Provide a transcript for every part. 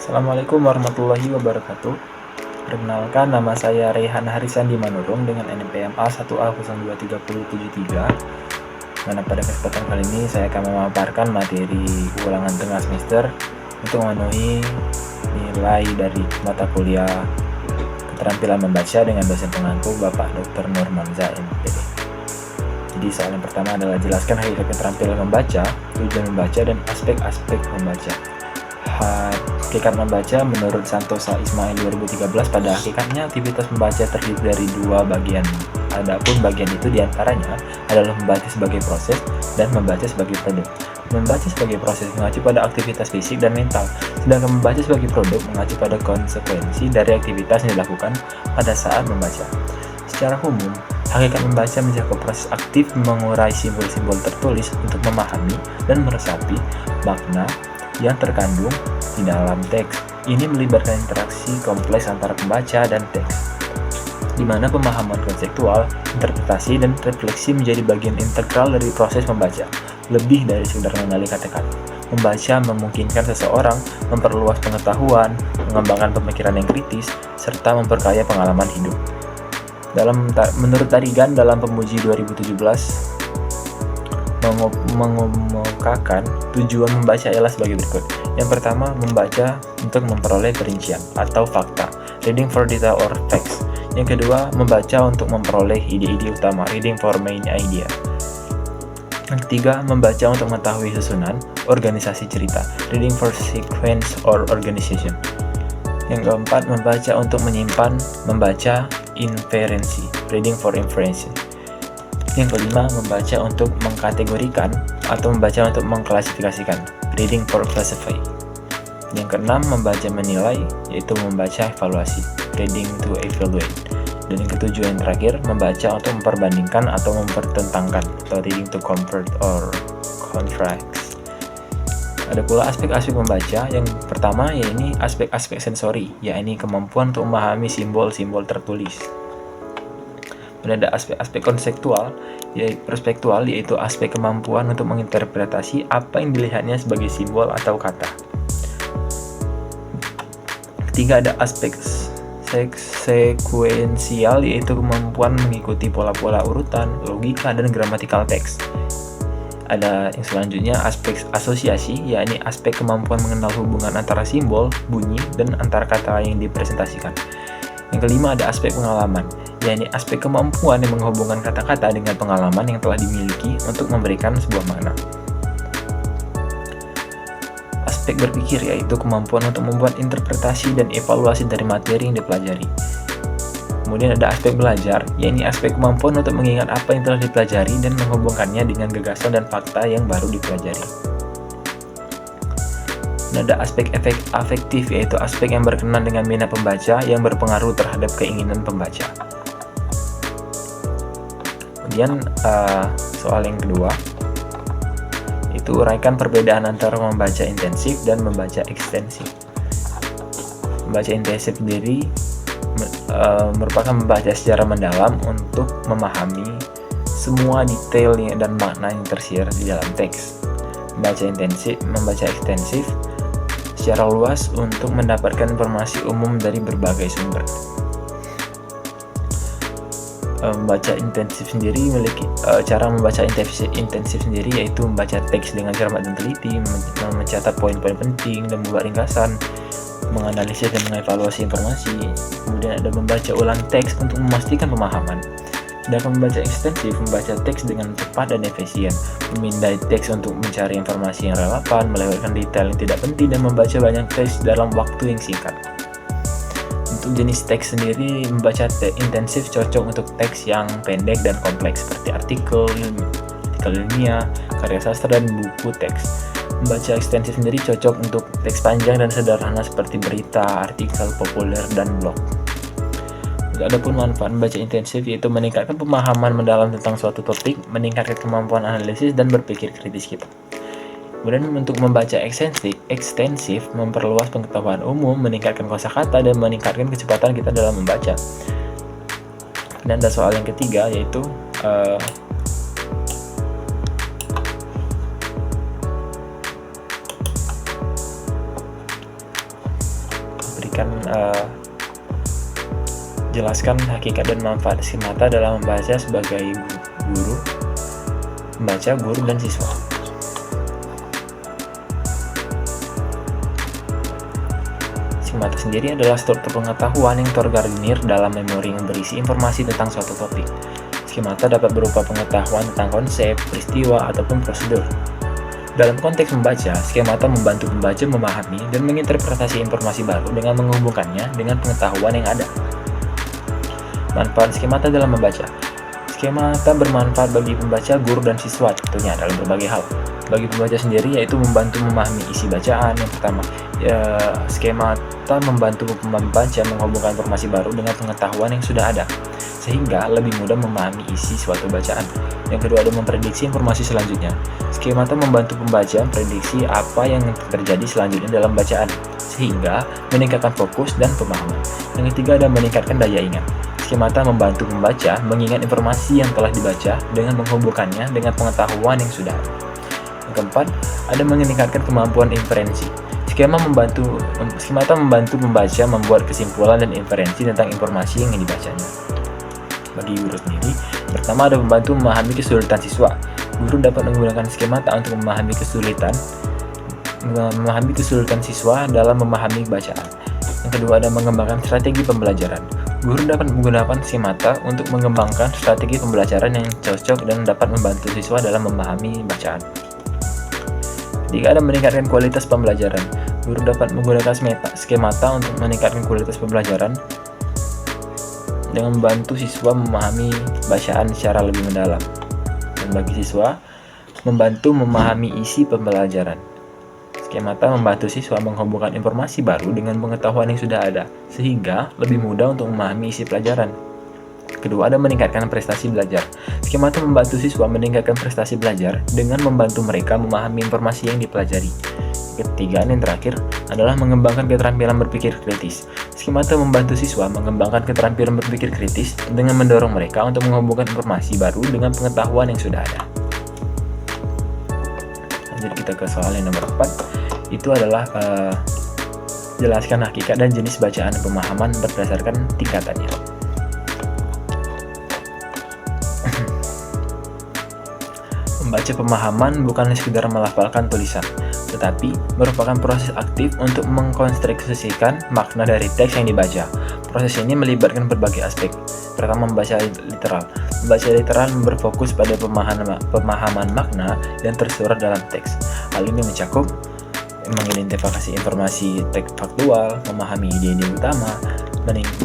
Assalamualaikum warahmatullahi wabarakatuh. Perkenalkan, nama saya Rehan Harisandi Manurung dengan NPM A1A02373. Mana pada kesempatan kali ini saya akan memaparkan materi ulangan tengah semester untuk memenuhi nilai dari mata kuliah keterampilan membaca dengan dosen pengampu Bapak Dr. Nurmanza MPD. Jadi soal yang pertama adalah jelaskan hakikat keterampilan membaca, tujuan membaca, dan aspek-aspek membaca. Hakikat membaca menurut Santosa Ismail 2013, pada hakikatnya aktivitas membaca terdiri dari dua bagian. Adapun bagian itu diantaranya adalah membaca sebagai proses dan membaca sebagai produk. Membaca sebagai proses mengacu pada aktivitas fisik dan mental, sedangkan membaca sebagai produk mengacu pada konsekuensi dari aktivitas yang dilakukan pada saat membaca. Secara umum, hakikat membaca mencakup proses aktif mengurai simbol-simbol tertulis untuk memahami dan meresapi makna yang terkandung di dalam teks. Ini melibatkan interaksi kompleks antara pembaca dan teks, di mana pemahaman konseptual, interpretasi, dan refleksi menjadi bagian integral dari proses membaca. Lebih dari sekedar mengenali kata-kata, membaca memungkinkan seseorang memperluas pengetahuan, mengembangkan pemikiran yang kritis, serta memperkaya pengalaman hidup. Menurut Tarigan dalam Pemuji 2017, mengemukakan tujuan membaca ialah sebagai berikut. Yang pertama, membaca untuk memperoleh perincian atau fakta, reading for detail or facts. Yang kedua, membaca untuk memperoleh ide-ide utama, reading for main idea. Yang ketiga, membaca untuk mengetahui susunan, organisasi cerita, reading for sequence or organization. Yang keempat, membaca untuk menyimpan, membaca inferensi, reading for inference. Yang kelima, membaca untuk mengkategorikan atau membaca untuk mengklasifikasikan, reading for classify. Yang keenam, membaca menilai, yaitu membaca evaluasi, reading to evaluate. Dan yang ketujuh yang terakhir, membaca untuk memperbandingkan atau mempertentangkan, atau reading to compare or contrast. Ada pula aspek-aspek membaca. Yang pertama, yaitu aspek-aspek sensori, yaitu kemampuan untuk memahami simbol-simbol tertulis. Dan ada aspek-aspek konseptual, yaitu aspek kemampuan untuk menginterpretasi apa yang dilihatnya sebagai simbol atau kata. Ketiga, ada aspek sekuensial, yaitu kemampuan mengikuti pola-pola urutan, logika, dan gramatikal teks. Ada yang selanjutnya aspek asosiasi, yakni aspek kemampuan mengenal hubungan antara simbol, bunyi, dan antar kata yang dipresentasikan. Yang kelima, ada aspek pengalaman, yakni aspek kemampuan yang menghubungkan kata-kata dengan pengalaman yang telah dimiliki untuk memberikan sebuah makna. Aspek berpikir, yaitu kemampuan untuk membuat interpretasi dan evaluasi dari materi yang dipelajari. Kemudian ada aspek belajar, yakni aspek kemampuan untuk mengingat apa yang telah dipelajari dan menghubungkannya dengan gagasan dan fakta yang baru dipelajari. Dan ada aspek afektif, yaitu aspek yang berkenan dengan minat pembaca yang berpengaruh terhadap keinginan pembaca. Kemudian soal yang kedua, itu uraikan perbedaan antara membaca intensif dan membaca ekstensif. Membaca intensif sendiri merupakan membaca secara mendalam untuk memahami semua detail dan makna yang tersiar di dalam teks. Membaca ekstensif secara luas untuk mendapatkan informasi umum dari berbagai sumber. Membaca intensif sendiri memiliki cara membaca intensif sendiri, yaitu membaca teks dengan cermat dan teliti, mencatat poin-poin penting dan membuat ringkasan, menganalisis dan mengevaluasi informasi. Kemudian ada membaca ulang teks untuk memastikan pemahaman. Sedangkan membaca ekstensif membaca teks dengan cepat dan efisien, memindai teks untuk mencari informasi yang relevan, melewatkan detail yang tidak penting, dan membaca banyak teks dalam waktu yang singkat. Untuk jenis teks sendiri, membaca intensif cocok untuk teks yang pendek dan kompleks seperti artikel ilmiah, karya sastra, dan buku teks. Membaca ekstensif sendiri cocok untuk teks panjang dan sederhana seperti berita, artikel populer, dan blog. Adapun manfaat membaca intensif, yaitu meningkatkan pemahaman mendalam tentang suatu topik, meningkatkan kemampuan analisis dan berpikir kritis kita. Kemudian untuk membaca ekstensif memperluas pengetahuan umum, meningkatkan kosakata, dan meningkatkan kecepatan kita dalam membaca. Dan ada soal yang ketiga, yaitu memberikan jelaskan hakikat dan manfaat skemata dalam membaca sebagai guru, pembaca, guru, dan siswa. Skemata sendiri adalah struktur pengetahuan yang terorganisir dalam memori yang berisi informasi tentang suatu topik. Skemata dapat berupa pengetahuan tentang konsep, peristiwa, ataupun prosedur. Dalam konteks membaca, skemata membantu pembaca memahami dan menginterpretasi informasi baru dengan menghubungkannya dengan pengetahuan yang ada. Manfaat skemata dalam membaca. Skemata bermanfaat bagi pembaca, guru, dan siswa tentunya dalam berbagai hal. Bagi pembaca sendiri yaitu membantu memahami isi bacaan. Yang pertama, skemata membantu pembaca menghubungkan informasi baru dengan pengetahuan yang sudah ada, sehingga lebih mudah memahami isi suatu bacaan. Yang kedua, ada memprediksi informasi selanjutnya. Skemata membantu pembaca memprediksi apa yang terjadi selanjutnya dalam bacaan, sehingga meningkatkan fokus dan pemahaman. Yang ketiga, ada meningkatkan daya ingat. Skemata membantu pembaca mengingat informasi yang telah dibaca dengan menghubungkannya dengan pengetahuan yang sudah ada. Yang keempat, ada meningkatkan kemampuan inferensi. Skemata membantu pembaca membuat kesimpulan dan inferensi tentang informasi yang dibacanya. Bagi guru sendiri, pertama ada membantu memahami kesulitan siswa. Guru dapat menggunakan skemata untuk memahami kesulitan siswa dalam memahami bacaan. Yang kedua, ada mengembangkan strategi pembelajaran. Guru dapat menggunakan skemata untuk mengembangkan strategi pembelajaran yang cocok dan dapat membantu siswa dalam memahami bacaan. Ketiga, ada meningkatkan kualitas pembelajaran. Guru dapat menggunakan skemata untuk meningkatkan kualitas pembelajaran dengan membantu siswa memahami bacaan secara lebih mendalam. Dan bagi siswa, membantu memahami isi pembelajaran. Skemata membantu siswa menghubungkan informasi baru dengan pengetahuan yang sudah ada, sehingga lebih mudah untuk memahami isi pelajaran. Kedua, ada meningkatkan prestasi belajar. Skemata membantu siswa meningkatkan prestasi belajar dengan membantu mereka memahami informasi yang dipelajari. Ketiga, yang terakhir, adalah mengembangkan keterampilan berpikir kritis. Skemata membantu siswa mengembangkan keterampilan berpikir kritis dengan mendorong mereka untuk menghubungkan informasi baru dengan pengetahuan yang sudah ada. Lanjut kita ke soal yang nomor 4. Itu adalah jelaskan hakikat dan jenis bacaan dan pemahaman berdasarkan tingkatannya. Membaca pemahaman bukanlah sekedar melafalkan tulisan, tetapi merupakan proses aktif untuk mengkonstruksikan makna dari teks yang dibaca. Proses ini melibatkan berbagai aspek. Pertama, membaca literal. Membaca literal berfokus pada pemahaman makna yang tersurat dalam teks. Hal ini mencakup mengidentifikasi informasi teks faktual, memahami ide-ide utama,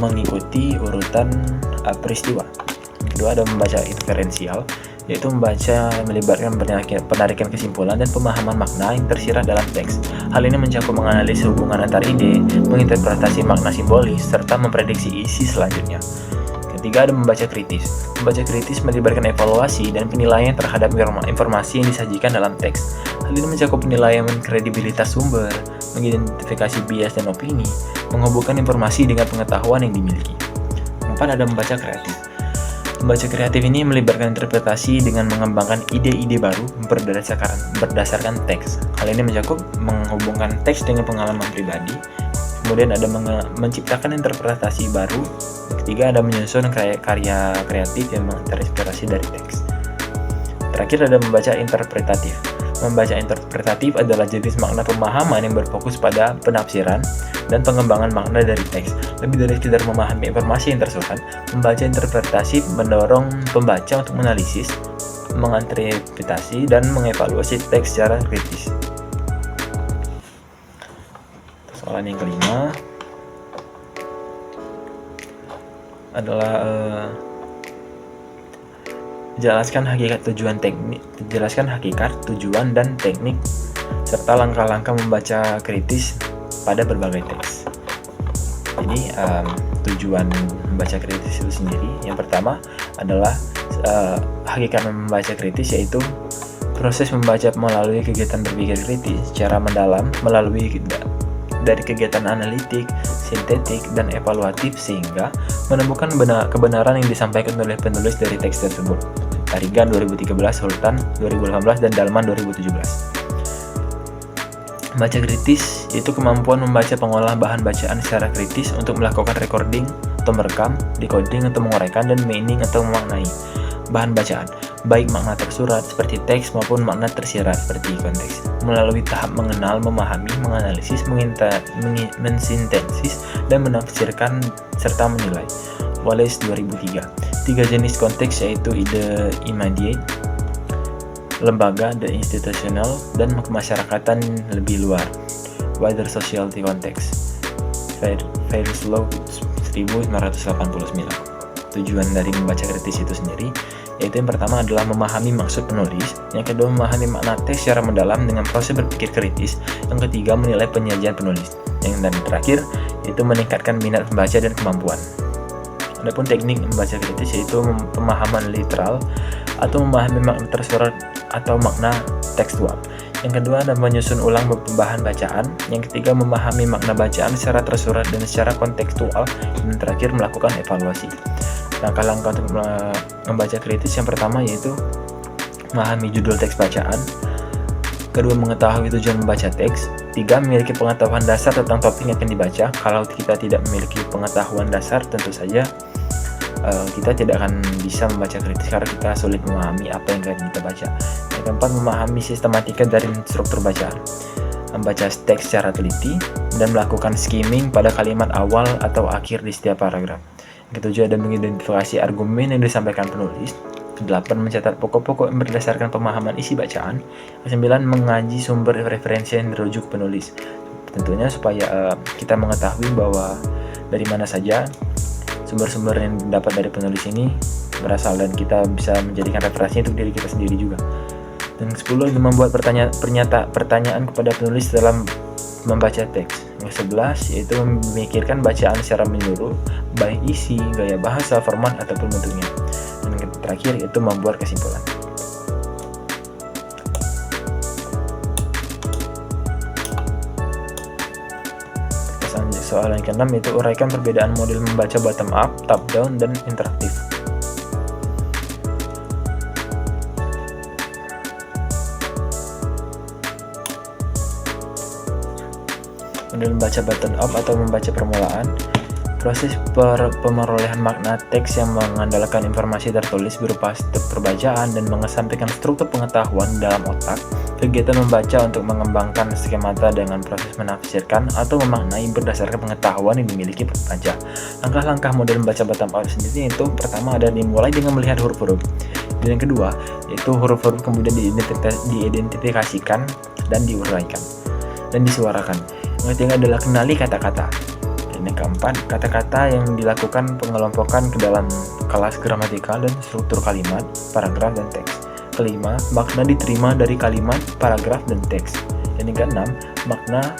mengikuti urutan peristiwa. Kedua, ada membaca inferensial, yaitu membaca melibatkan penarikan kesimpulan dan pemahaman makna yang tersirat dalam teks. Hal ini mencakup menganalisis hubungan antar ide, menginterpretasi makna simbolis, serta memprediksi isi selanjutnya. Ketiga, ada membaca kritis. Membaca kritis melibatkan evaluasi dan penilaian terhadap informasi yang disajikan dalam teks. Hal ini mencakup penilaian kredibilitas sumber, mengidentifikasi bias dan opini, menghubungkan informasi dengan pengetahuan yang dimiliki. Keempat, ada membaca kreatif. Membaca kreatif ini melibatkan interpretasi dengan mengembangkan ide-ide baru berdasarkan teks. Hal ini mencakup menghubungkan teks dengan pengalaman pribadi. Kemudian ada menciptakan interpretasi baru. Ketiga, ada menyusun karya kreatif yang terinspirasi dari teks. Terakhir, ada membaca interpretatif. Membaca interpretatif adalah jenis makna pemahaman yang berfokus pada penafsiran dan pengembangan makna dari teks. Lebih dari sekedar memahami informasi yang tersurat, membaca interpretatif mendorong pembaca untuk menganalisis, menginterpretasi, dan mengevaluasi teks secara kritis. Soalan yang kelima adalah jelaskan hakikat tujuan dan teknik serta langkah-langkah membaca kritis pada berbagai teks. Jadi tujuan membaca kritis itu sendiri, yang pertama adalah hakikat membaca kritis, yaitu proses membaca melalui kegiatan berpikir kritis secara mendalam melalui dari kegiatan analitik, sintetik, dan evaluatif sehingga menemukan kebenaran yang disampaikan oleh penulis dari teks tersebut. Tarigan 2013, Sultan 2018, dan Dalman 2017. Membaca kritis yaitu kemampuan membaca pengolah bahan bacaan secara kritis untuk melakukan recording atau merekam, decoding atau menguraikan, dan meaning atau memaknai bahan bacaan, baik makna tersurat seperti teks maupun makna tersirat seperti konteks, melalui tahap mengenal, memahami, menganalisis, mensintesis, dan menafsirkan serta menilai. Wallace 2003. 3 jenis konteks yaitu ide immediate, lembaga, the institutional, dan kemasyarakatan lebih luar, wider society context. Fairslaw 1989. Tujuan dari membaca kritis itu sendiri yaitu yang pertama adalah memahami maksud penulis, yang kedua memahami makna teks secara mendalam dengan proses berpikir kritis, yang ketiga menilai penyajian penulis, dan terakhir yaitu meningkatkan minat pembaca dan kemampuan. Adapun teknik membaca kritis yaitu pemahaman literal atau memahami makna tersurat atau makna tekstual. Yang kedua adalah menyusun ulang bahan bacaan. Yang ketiga memahami makna bacaan secara tersurat dan secara kontekstual. Dan terakhir melakukan evaluasi. Langkah-langkah untuk membaca kritis yang pertama yaitu memahami judul teks bacaan. Kedua, mengetahui tujuan membaca teks. Tiga, memiliki pengetahuan dasar tentang topik yang akan dibaca. Kalau kita tidak memiliki pengetahuan dasar, tentu saja kita tidak akan bisa membaca kritis karena kita sulit memahami apa yang akan kita baca. Yang keempat, memahami sistematika dari struktur bacaan, membaca teks secara teliti, dan melakukan skimming pada kalimat awal atau akhir di setiap paragraf. Yang ketujuh, ada mengidentifikasi argumen yang disampaikan penulis. Kedelapan, mencatat pokok-pokok yang berdasarkan pemahaman isi bacaan. Kesembilan, mengaji sumber referensi yang dirujuk penulis. Tentunya supaya kita mengetahui bahwa dari mana saja sumber-sumber yang dapat dari penulis ini berasal dan kita bisa menjadikan referensi untuk diri kita sendiri juga. Dan 10, membuat pertanyaan kepada penulis dalam membaca teks. Yang 11 yaitu memikirkan bacaan secara menyeluruh, baik isi, gaya bahasa, format ataupun bentuknya. Dan yang terakhir yaitu membuat kesimpulan. Soal yang ke-6 yaitu uraikan perbedaan model membaca bottom up, top down, dan interaktif. Model membaca bottom up atau membaca permulaan, proses pemerolehan makna teks yang mengandalkan informasi tertulis berupa step perbacaan dan mengesampingkan struktur pengetahuan dalam otak. Kegiatan membaca untuk mengembangkan skemata dengan proses menafsirkan atau memaknai berdasarkan pengetahuan yang dimiliki pembaca. Langkah-langkah model membaca bottom up sendiri itu pertama ada dimulai dengan melihat huruf-huruf. Dan yang kedua yaitu huruf-huruf kemudian diidentifikasikan dan diuraikan dan disuarakan. Yang ketiga adalah kenali kata-kata. Dan yang keempat, kata-kata yang dilakukan pengelompokan ke dalam kelas gramatikal dan struktur kalimat, paragraf, dan teks. Kelima, makna diterima dari kalimat, paragraf, dan teks. Dan yang keenam, makna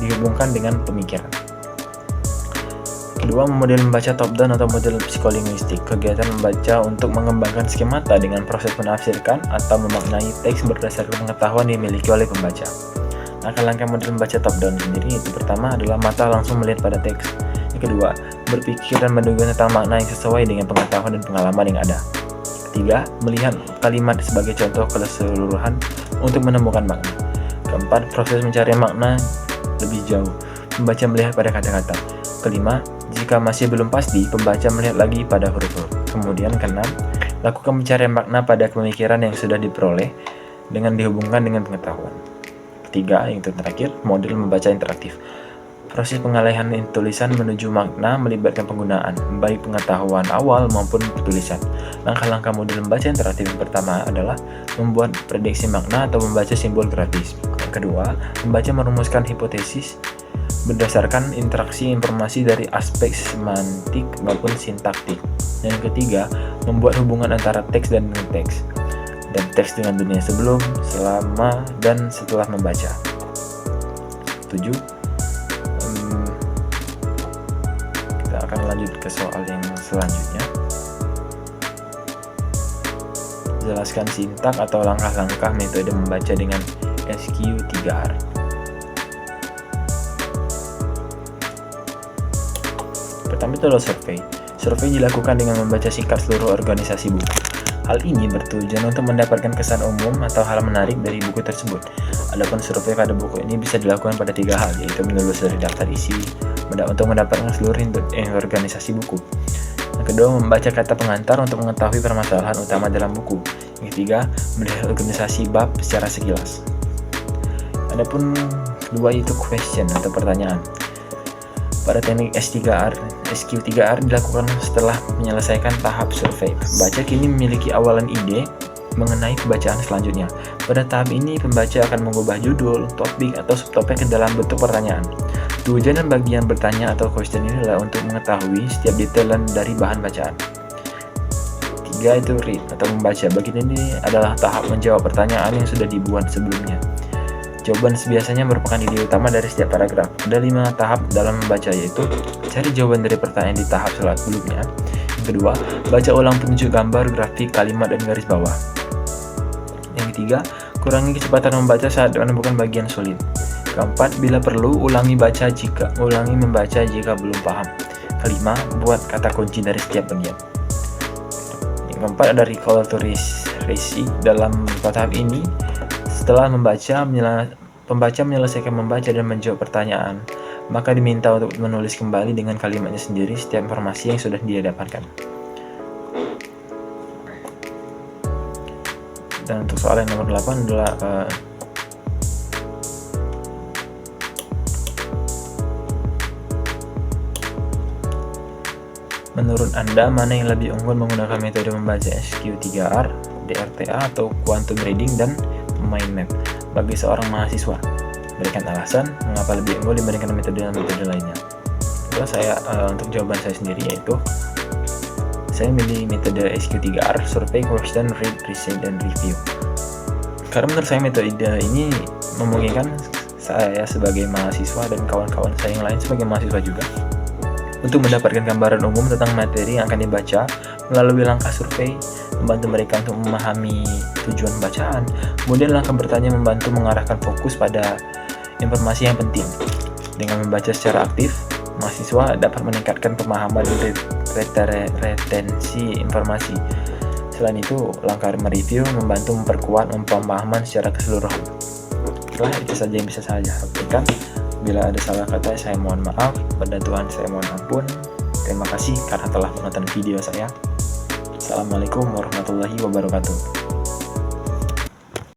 dihubungkan dengan pemikiran. Kedua, model membaca top down atau model psikolinguistik. Kegiatan membaca untuk mengembangkan skemata dengan proses menafsirkan atau memaknai teks berdasarkan pengetahuan yang dimiliki oleh pembaca. Langkah-langkah model membaca top down sendiri itu pertama adalah mata langsung melihat pada teks. Yang kedua, berpikir dan menduga tentang makna yang sesuai dengan pengetahuan dan pengalaman yang ada. Ketiga, melihat kalimat sebagai contoh keseluruhan untuk menemukan makna. Keempat, proses mencari makna lebih jauh, membaca melihat pada kata-kata. Kelima, jika masih belum pasti, pembaca melihat lagi pada huruf-huruf. Kemudian keenam, lakukan pencarian makna pada pemikiran yang sudah diperoleh dengan dihubungkan dengan pengetahuan. Ketiga, yang terakhir, model membaca interaktif. Proses pengalihan tulisan menuju makna melibatkan penggunaan, baik pengetahuan awal maupun tulisan. Langkah-langkah model membaca interaktif yang pertama adalah membuat prediksi makna atau membaca simbol grafis. Yang kedua, membaca merumuskan hipotesis berdasarkan interaksi informasi dari aspek semantik maupun sintaktik. Dan yang ketiga, membuat hubungan antara teks dan teks, dan teks dengan dunia sebelum, selama, dan setelah membaca. 7. Kita akan lanjut ke soal yang selanjutnya. Jelaskan sintak atau langkah-langkah metode membaca dengan SQ3R. Pertama itu adalah survei. Survei dilakukan dengan membaca singkat seluruh organisasi buku. Hal ini bertujuan untuk mendapatkan kesan umum atau hal menarik dari buku tersebut. Adapun survei pada buku ini bisa dilakukan pada 3 hal, yaitu menelusuri daftar isi untuk mendapatkan seluruh organisasi buku. Yang kedua, membaca kata pengantar untuk mengetahui permasalahan utama dalam buku. Yang ketiga, melihat organisasi bab secara sekilas. Adapun kedua itu question atau pertanyaan. Pada teknik SQ3R dilakukan setelah menyelesaikan tahap survei. Pembaca kini memiliki awalan ide mengenai pembacaan selanjutnya. Pada tahap ini, pembaca akan mengubah judul, topik, atau subtopik ke dalam bentuk pertanyaan. Tujuan dan bagian bertanya atau question ini adalah untuk mengetahui setiap detail dari bahan bacaan. 3 itu read atau membaca. Bagian ini adalah tahap menjawab pertanyaan yang sudah dibuat sebelumnya. Jawaban biasanya merupakan ide utama dari setiap paragraf. Ada 5 tahap dalam membaca, yaitu cari jawaban dari pertanyaan di tahap sebelumnya. Yang kedua, baca ulang petunjuk gambar, grafik, kalimat, dan garis bawah. Yang ketiga, kurangi kecepatan membaca saat menemukan bagian sulit. Keempat, bila perlu, ulangi membaca jika belum paham. Kelima, buat kata kunci dari setiap bagian. Yang keempat ada recall to receive. Dalam tahap ini, setelah pembaca menyelesaikan membaca dan menjawab pertanyaan, maka diminta untuk menulis kembali dengan kalimatnya sendiri setiap informasi yang sudah dia dapatkan. Dan untuk soal yang nomor 8 adalah menurut Anda, mana yang lebih unggul menggunakan metode membaca SQ3R, DRTA, atau quantum reading dan mind map bagi seorang mahasiswa? Berikan alasan mengapa lebih unggul dibandingkan metode lainnya. Untuk jawaban saya sendiri, yaitu saya memilih metode SQ3R, survey, question, read, research, dan review. Karena menurut saya metode ini memungkinkan saya sebagai mahasiswa dan kawan-kawan saya yang lain sebagai mahasiswa juga untuk mendapatkan gambaran umum tentang materi yang akan dibaca melalui langkah survei, membantu mereka untuk memahami tujuan bacaan. Kemudian langkah bertanya membantu mengarahkan fokus pada informasi yang penting. Dengan membaca secara aktif, mahasiswa dapat meningkatkan pemahaman dan retensi informasi. Selain itu, langkah mereview membantu memperkuat pemahaman secara keseluruhan. Itu saja yang bisa saya sampaikan. Bila ada salah kata, saya mohon maaf. Pada Tuhan saya mohon ampun. Terima kasih karena telah menonton video saya. Assalamualaikum warahmatullahi wabarakatuh.